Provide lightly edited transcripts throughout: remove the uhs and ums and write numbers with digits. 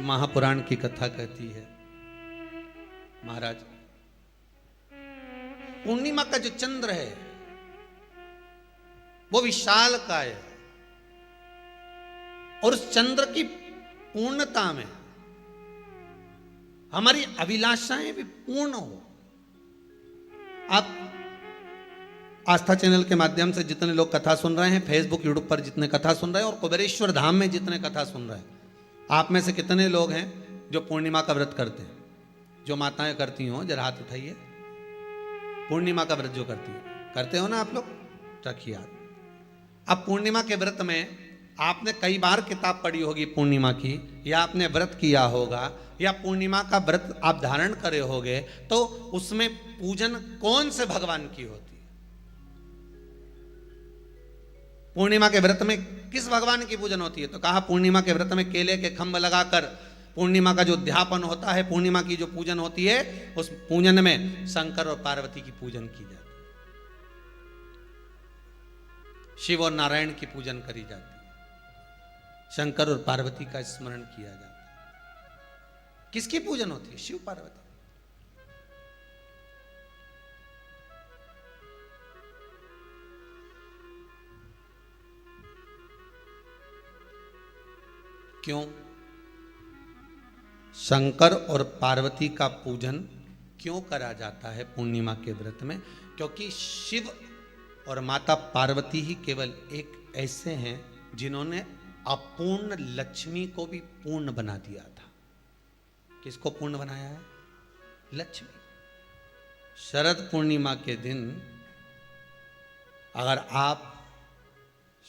महापुराण की कथा कहती है, महाराज पूर्णिमा का जो चंद्र है वो विशाल का है और उस चंद्र की पूर्णता में हमारी अभिलाषाएं भी पूर्ण हो। आप आस्था चैनल के माध्यम से जितने लोग कथा सुन रहे हैं, फेसबुक यूट्यूब पर जितने कथा सुन रहे हैं और कुबेरेश्वर धाम में जितने कथा सुन रहे हैं, आप में से कितने लोग हैं जो पूर्णिमा का व्रत करते हैं? जो माताएं करती हो जरा हाथ उठाइए। पूर्णिमा का व्रत जो करते हो ना आप लोग, रखिए हाथ। अब पूर्णिमा के व्रत में आपने कई बार किताब पढ़ी होगी पूर्णिमा की, या आपने व्रत किया होगा, या पूर्णिमा का व्रत आप धारण करे होगे, तो उसमें पूजन कौन से भगवान की होती है? पूर्णिमा के व्रत में किस भगवान की पूजन होती है? तो कहा पूर्णिमा के व्रत में केले के खंभ लगाकर पूर्णिमा का जो अध्यापन होता है, पूर्णिमा की जो पूजन होती है, उस पूजन में शंकर और पार्वती की पूजन की जाती है, शिव और नारायण की पूजन करी जाती है, शंकर और पार्वती का स्मरण किया जाता है। किसकी पूजन होती है? शिव पार्वती। क्यों शंकर और पार्वती का पूजन क्यों करा जाता है पूर्णिमा के व्रत में? क्योंकि शिव और माता पार्वती ही केवल एक ऐसे हैं जिन्होंने अपूर्ण लक्ष्मी को भी पूर्ण बना दिया था। किसको पूर्ण बनाया है? लक्ष्मी। शरद पूर्णिमा के दिन अगर आप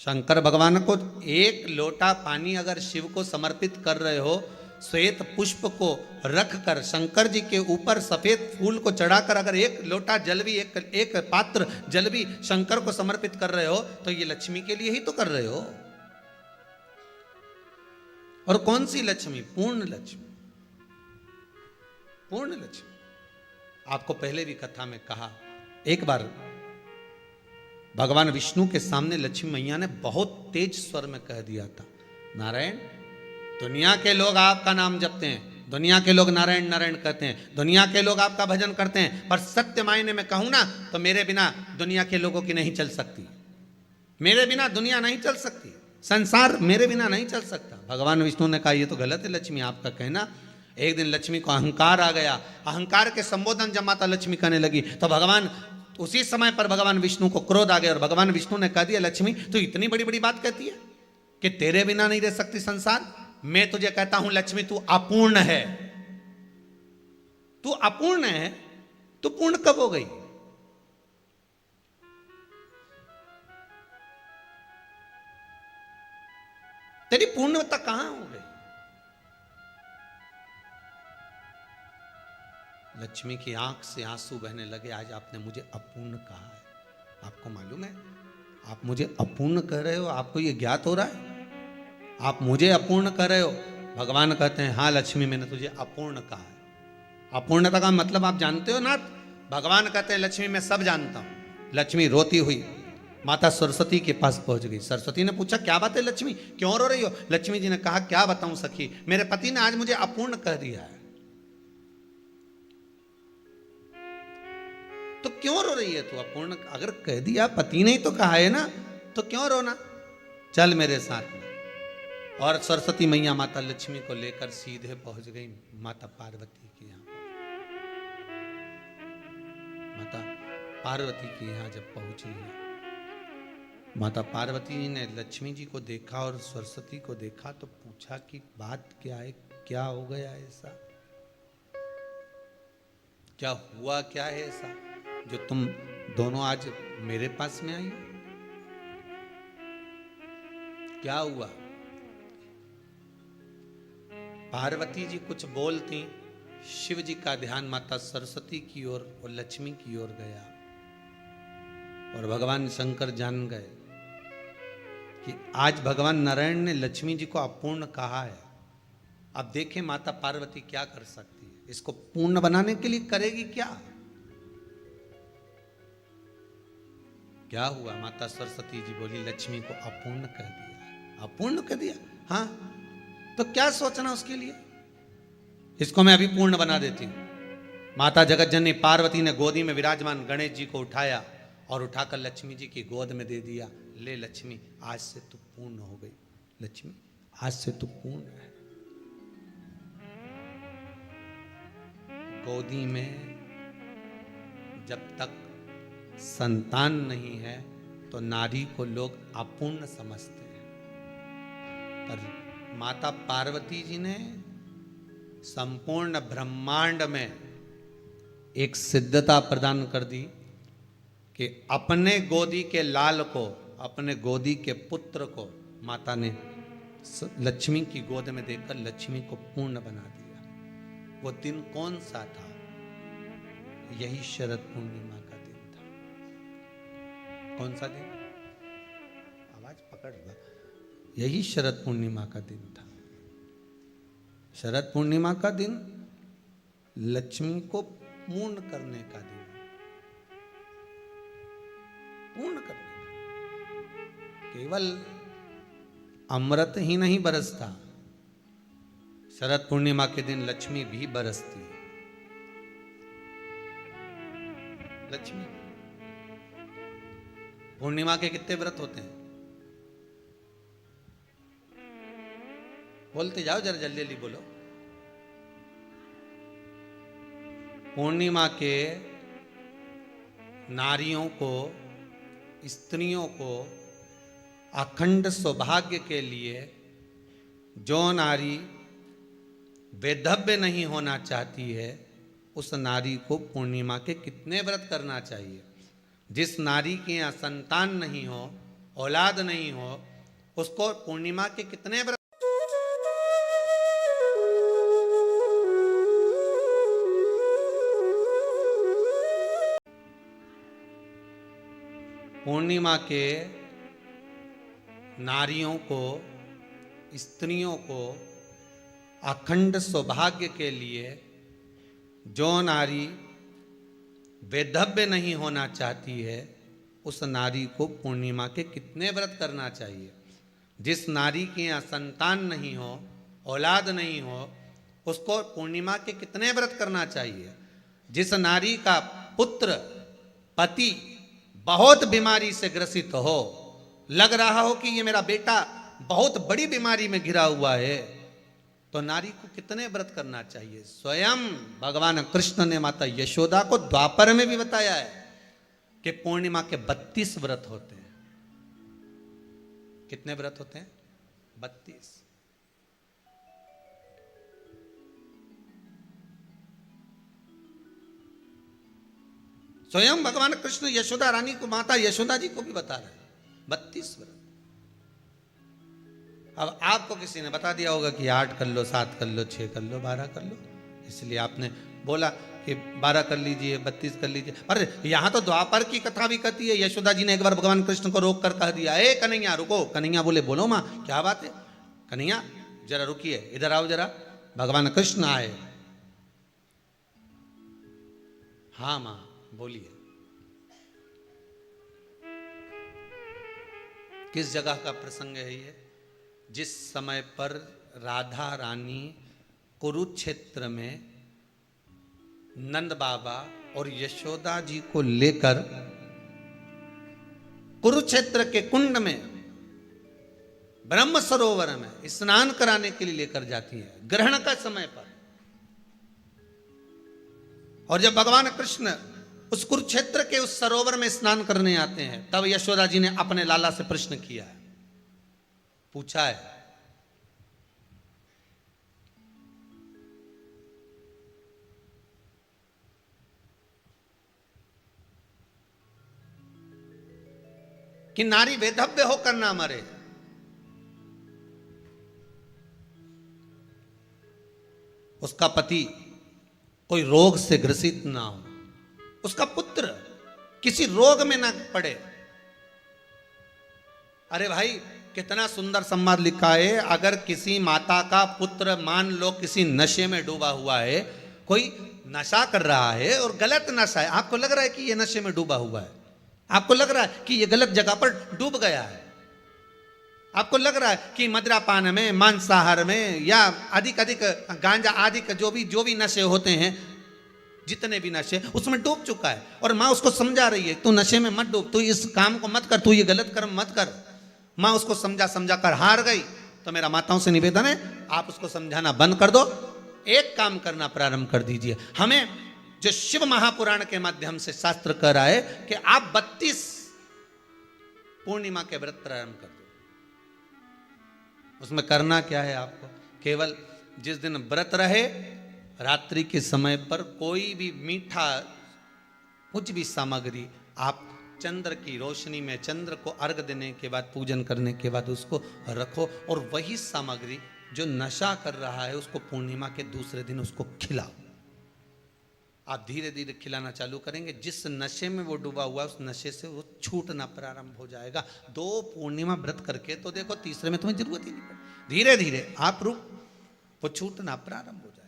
शंकर भगवान को एक लोटा पानी अगर शिव को समर्पित कर रहे हो, श्वेत पुष्प को रखकर शंकर जी के ऊपर सफेद फूल को चढ़ाकर अगर एक लोटा जल भी, एक पात्र जल भी शंकर को समर्पित कर रहे हो, तो ये लक्ष्मी के लिए ही तो कर रहे हो। और कौन सी लक्ष्मी? पूर्ण लक्ष्मी। पूर्ण लक्ष्मी। आपको पहले भी कथा में कहा, एक बार भगवान विष्णु के सामने लक्ष्मी मैया ने बहुत तेज स्वर में कह दिया था, नारायण, दुनिया के लोग आपका नाम जपते हैं, दुनिया के लोग नारायण नारायण कहते हैं, दुनिया के लोग आपका भजन करते हैं, पर सत्य मायने में कहूं ना तो मेरे बिना दुनिया के लोगों की नहीं चल सकती। मेरे बिना दुनिया नहीं चल सकती, संसार मेरे बिना नहीं चल सकता। भगवान विष्णु ने कहा, ये तो गलत है लक्ष्मी आपका कहना। एक दिन लक्ष्मी को अहंकार आ गया। अहंकार के संबोधन जब माता लक्ष्मी करने लगी तो भगवान, उसी समय पर भगवान विष्णु को क्रोध आ गया और भगवान विष्णु ने कह दिया, लक्ष्मी तू इतनी बड़ी बड़ी बात कहती है कि तेरे बिना नहीं रह सकती संसार। मैं तुझे कहता हूं लक्ष्मी, तू अपूर्ण है। तू अपूर्ण है, तू पूर्ण कब हो गई? तेरी पूर्णता कहां हो गई? लक्ष्मी की आंख से आंसू बहने लगे। आज आपने मुझे अपूर्ण कहा है। आपको मालूम है आप मुझे अपूर्ण कह रहे हो? आपको यह ज्ञात हो रहा है आप मुझे अपूर्ण कह रहे हो? भगवान कहते हैं, हाँ लक्ष्मी, मैंने तुझे अपूर्ण कहा है। अपूर्णता का मतलब आप जानते हो ना? भगवान कहते हैं, लक्ष्मी मैं सब जानता हूं। लक्ष्मी रोती हुई माता सरस्वती के पास पहुंच गई। सरस्वती ने पूछा, क्या बात है लक्ष्मी, क्यों रो रही हो? लक्ष्मी जी ने कहा, क्या बताऊं सखी, मेरे पति ने आज मुझे अपूर्ण कह दिया है। तो क्यों रो रही है तू? अपूर्ण अगर कह दिया, पति ने ही तो कहा है ना, तो क्यों रोना? चल मेरे साथ में। और सरस्वती मैया माता लक्ष्मी को लेकर सीधे पहुंच गई माता पार्वती के यहां। माता पार्वती के यहां जब पहुंची है, माता पार्वती ने लक्ष्मी जी को देखा और सरस्वती को देखा तो पूछा कि बात क्या है, क्या हो गया ऐसा, क्या हुआ, क्या है ऐसा जो तुम दोनों आज मेरे पास में आई? क्या हुआ? पार्वती जी कुछ बोलती, शिव जी का ध्यान माता सरस्वती की ओर और लक्ष्मी की ओर गया और भगवान शंकर जान गए कि आज भगवान नारायण ने लक्ष्मी जी को अपूर्ण कहा है। अब देखें माता पार्वती क्या कर सकती है, इसको पूर्ण बनाने के लिए करेगी क्या? क्या हुआ? माता सरस्वती जी बोली, लक्ष्मी को अपूर्ण कह दिया। अपूर्ण कह दिया? हाँ, तो क्या सोचना उसके लिए? इसको मैं अभी पूर्ण बना देती हूं। माता जगत जननी पार्वती ने गोदी में विराजमान गणेश जी को उठाया और उठाकर लक्ष्मी जी की गोद में दे दिया। ले लक्ष्मी, आज से तू पूर्ण हो गई। लक्ष्मी, आज से तू पूर्ण है। गोदी में जब तक संतान नहीं है तो नारी को लोग अपूर्ण समझते हैं, पर माता पार्वती जी ने संपूर्ण ब्रह्मांड में एक सिद्धता प्रदान कर दी कि अपने गोदी के लाल को, अपने गोदी के पुत्र को माता ने लक्ष्मी की गोद में देकर लक्ष्मी को पूर्ण बना दिया। वो दिन कौन सा था? यही शरद पूर्णिमा का दिन था। कौन सा दिन? आवाज पकड़ लो। यही शरद पूर्णिमा का दिन था। शरद पूर्णिमा का दिन लक्ष्मी को पूर्ण करने का दिन, पूर्ण करने का। केवल अमृत ही नहीं बरसता, शरद पूर्णिमा के दिन लक्ष्मी भी बरसती है। लक्ष्मी पूर्णिमा के कितने व्रत होते हैं? बोलते जाओ, जरा जल्दी जल्दी बोलो। पूर्णिमा के नारियों को, स्त्रियों को अखंड सौभाग्य के लिए, जो नारी वैधव्य नहीं होना चाहती है, उस नारी को पूर्णिमा के कितने व्रत करना चाहिए? जिस नारी के यहाँ संतान नहीं हो, औलाद नहीं हो, उसको पूर्णिमा के कितने व्रत? पूर्णिमा के नारियों को, स्त्रियों को अखंड सौभाग्य के लिए, जो नारी वैधव्य नहीं होना चाहती है, उस नारी को पूर्णिमा के कितने व्रत करना चाहिए? जिस नारी के यहाँ संतान नहीं हो, औलाद नहीं हो, उसको पूर्णिमा के कितने व्रत करना चाहिए? जिस नारी का पुत्र, पति बहुत बीमारी से ग्रसित हो, लग रहा हो कि ये मेरा बेटा बहुत बड़ी बीमारी में घिरा हुआ है, तो नारी को कितने व्रत करना चाहिए? स्वयं भगवान कृष्ण ने माता यशोदा को द्वापर में भी बताया है कि पूर्णिमा के 32 व्रत होते हैं। कितने व्रत होते हैं? 32। स्वयं भगवान कृष्ण यशोदा रानी को, माता यशोदा जी को भी बता रहे हैं 32 व्रत। अब आपको किसी ने बता दिया होगा कि 8 कर लो, 7 कर लो, 6 कर लो, 12 कर लो, इसलिए आपने बोला कि 12 कर लीजिए, 32 कर लीजिए। अरे यहां तो द्वापर की कथा भी कहती है। यशोदा जी ने एक बार भगवान कृष्ण को रोक कर कह दिया, ए कन्हैया रुको। कन्हैया बोले, बोलो माँ क्या बात है? कन्हैया जरा रुकिए, इधर आओ जरा। भगवान कृष्ण आए। हाँ माँ बोलिए। किस जगह का प्रसंग है ये? जिस समय पर राधा रानी कुरुक्षेत्र में नंद बाबा और यशोदा जी को लेकर कुरुक्षेत्र के कुंड में, ब्रह्म सरोवर में स्नान कराने के लिए लेकर जाती है, ग्रहण का समय पर। और जब भगवान कृष्ण उस कुरुक्षेत्र के उस सरोवर में स्नान करने आते हैं, तब यशोदा जी ने अपने लाला से प्रश्न किया है, पूछा है कि नारी वैधव्य होकर ना मरे। उसका पति कोई रोग से ग्रसित ना हो, उसका पुत्र किसी रोग में ना पड़े। अरे भाई कितना सुंदर संवाद लिखा है। अगर किसी माता का पुत्र मान लो किसी नशे में डूबा हुआ है, कोई नशा कर रहा है और गलत नशा है, आपको लग रहा है कि ये नशे में डूबा हुआ है, आपको लग रहा है कि ये गलत जगह पर डूब गया है, आपको लग रहा है कि मदिरापान में, मांसाहार में या अधिक अधिक गांजा आदि का जो भी नशे होते हैं, जितने भी नशे, उसमें डूब चुका है। और माँ उसको समझा रही है, तू नशे में मत डूब, तू इस काम को मत कर, तू ये गलत कर्म मत कर। माँ उसको समझा समझा कर हार गई। तो मेरा माताओं से निवेदन है, आप उसको समझाना बंद कर दो, एक काम करना प्रारंभ कर दीजिए। हमें जो शिव महापुराण के माध्यम से शास्त्र कह रहा है कि आप 32 पूर्णिमा के व्रत प्रारंभ कर दो। उसमें करना क्या है आपको? केवल जिस दिन व्रत रहे, रात्रि के समय पर कोई भी मीठा, कुछ भी सामग्री आप चंद्र की रोशनी में, चंद्र को अर्घ देने के बाद, पूजन करने के बाद उसको रखो, और वही सामग्री जो नशा कर रहा है उसको पूर्णिमा के दूसरे दिन उसको खिलाओ। आप धीरे धीरे खिलाना चालू करेंगे, जिस नशे में वो डूबा हुआ उस नशे से वो छूटना प्रारंभ हो जाएगा। 2 पूर्णिमा व्रत करके तो देखो, तीसरे में तुम्हें जरूरत ही नहीं पड़े। धीरे धीरे आप रुक, वो छूटना प्रारंभ हो जाएगा।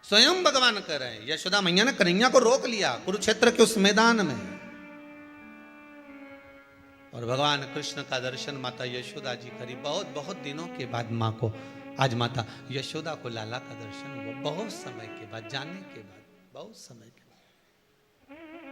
स्वयं भगवान कह रहे हैं, यशोदा मैया ने कन्हैया को रोक लिया कुरुक्षेत्र के उस मैदान में, और भगवान कृष्ण का दर्शन माता यशोदा जी करी। बहुत बहुत दिनों के बाद माँ को, आज माता यशोदा को लाला का दर्शन हुआ, बहुत समय के बाद, जाने के बाद, बहुत समय के बाद।